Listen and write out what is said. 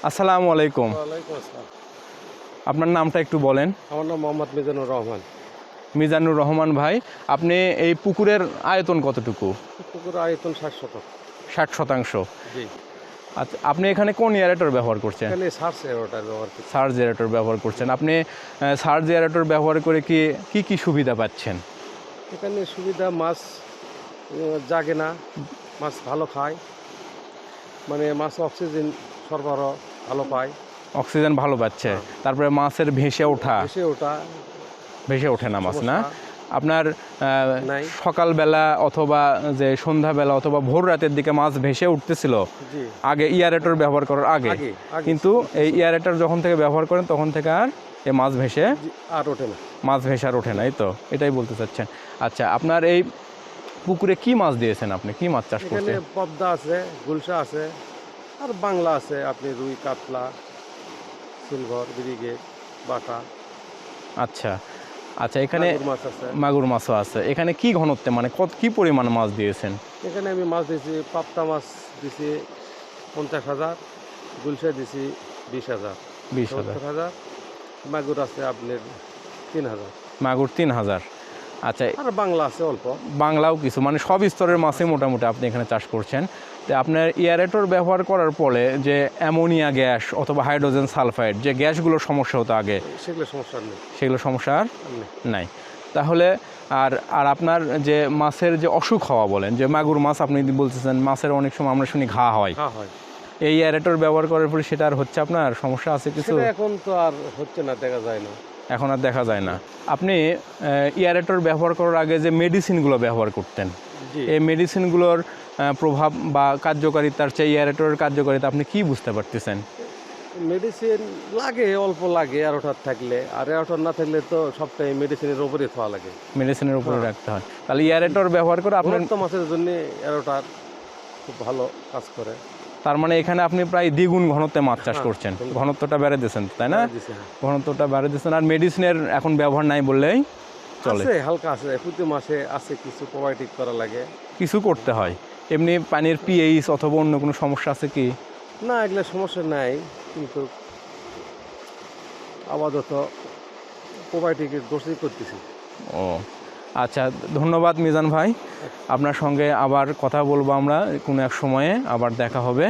আসসালামু আলাইকুম। ওয়ালাইকুম আসসালাম। আপনার নামটা একটু বলেন। আমার নাম মোহাম্মদ মিজানুর রহমান। মিজানুর রহমান ভাই, আপনি এই পুকুরের আয়তন কতটুকু? পুকুর আয়তন 60 শতক। 60%। জি। আচ্ছা, আপনি এখানে কোন এয়ারেটর ব্যবহার করছেন? এখানে সার্চ এরোটার ব্যবহার করছি। সার্জ এয়ারেটর ব্যবহার করছেন। আপনি সার্জ এয়ারেটর ব্যবহার করে কি সুবিধা পাচ্ছেন? এখানে সুবিধা মাছ জাগে না, মাছ ভালো খায়, মানে মাছ অক্সিজেন সরবরাহ ভালো পায়। অক্সিজেন ভালো পাচ্ছে, তারপরে মাছের ভেসে ওঠে না মাছ না? আপনার নাই। সকালবেলা অথবা যে সন্ধ্যাবেলা অথবা ভোর রাতের দিকে মাছ ভেসে উঠতেছিল জি। আগে এয়ারেটর ব্যবহার করার আগে, কিন্তু এই এয়ারেটর যখন থেকে ব্যবহার করেন তখন থেকে আর এই মাছ ভেসে আর ওঠে না। মাছ ভেসে আর ওঠে না, এই তো এটাই বলতে চাচ্ছেন। আচ্ছা, আপনার এই পুকুরে কি মাছ দিয়েছেন? আপনি কি মাছ চাষ এখানে করছেন? পদ্মা আছে, গুলশা আছে, আর বাংলা আছে, আপনি রুই, কাতলা, সিলভার, ব্রিগেড, বাটা। আচ্ছা আচ্ছা, এখানে মাগুর মাছ আছে। মাগুর মাছও আছে। এখানে কি ঘনত্বে, মানে কি পরিমাণ মাছ দিয়েছেন? এখানে আমি মাছ দিয়েছি, পাবদা মাছ দিছি 50,000, গুলশা দিছি 20,000, 20,000। 70,000। মাগুর আছে আপনার 3,000। মাগুর 3,000। আচ্ছা, আর বাংলা আছে অল্প। বাংলাও কিছু, মানে সব স্তরের মাছই মোটামুটি আপনি এখানে চাষ করছেন। তো আপনার এয়ারেটর ব্যবহার করার পরে যে অ্যামোনিয়া গ্যাস অথবা হাইড্রোজেন সালফাইড যে গ্যাসগুলোর সমস্যা হতো আগে, সেগুলো সমস্যা নেই। সেগুলো সমস্যা আর নেই। নাই। তাহলে আর আর আপনার যে মাছের যে অসুখ হওয়া বলেন, যে মাগুর মাছ আপনি বলতেছেন মাছের অনেক সময় আমরা শুনি ঘা হয়, এই এয়ারেটর ব্যবহার করার পরে সেটা আর হচ্ছে? আপনার সমস্যা আছে কিছু? এখন তো আর হচ্ছে না, দেখা যায় না। এখন আর দেখা যায় না। আপনি এয়ারেটর ব্যবহার করার আগে যে মেডিসিনগুলো ব্যবহার করতেন, এই মেডিসিনগুলোর প্রভাব বা কার্যকারিতার চেয়ে এয়ারেটরের কার্যকারিতা আপনি কি বুঝতে পারতেছেন? মেডিসিন লাগে, অল্প লাগে এয়ারোটার থাকলে, আর এয়ারোটার না থাকলে তো সবটাই মেডিসিনের উপরে খাওয়া লাগে। মেডিসিনের উপরে রাখতে হয়। তাহলে এয়ারেটর ব্যবহার করে আপনার তো মাছের জন্য এয়ারোটার খুব ভালো কাজ করে। তার মানে এখানে আপনি প্রায় দ্বিগুণ ঘনত্বে মাছ চাষ করছেন, ঘনত্বটা বেড়ে দিয়েছেন, তাই না? ঘনত্বটা বেড়ে দিয়েছেন। আর মেডিসিনের এখন ব্যবহার নাই বললেই চলে। হালকা আছে, প্রতি মাসে আছে কিছু প্রোবায়োটিক করা লাগে, কিছু করতে হয়। এমনি পানির পিএইচ অথবা অন্য কোনো সমস্যা আছে কি? না, এগুলো সমস্যা নাই, কিন্তু আপাতত প্রোবায়োটিকের ডোজই করতেছি। ও আচ্ছা, ধন্যবাদ মিজান ভাই। আপনার সঙ্গে আবার কথা বলবো আমরা কোনো এক সময়ে, আবার দেখা হবে।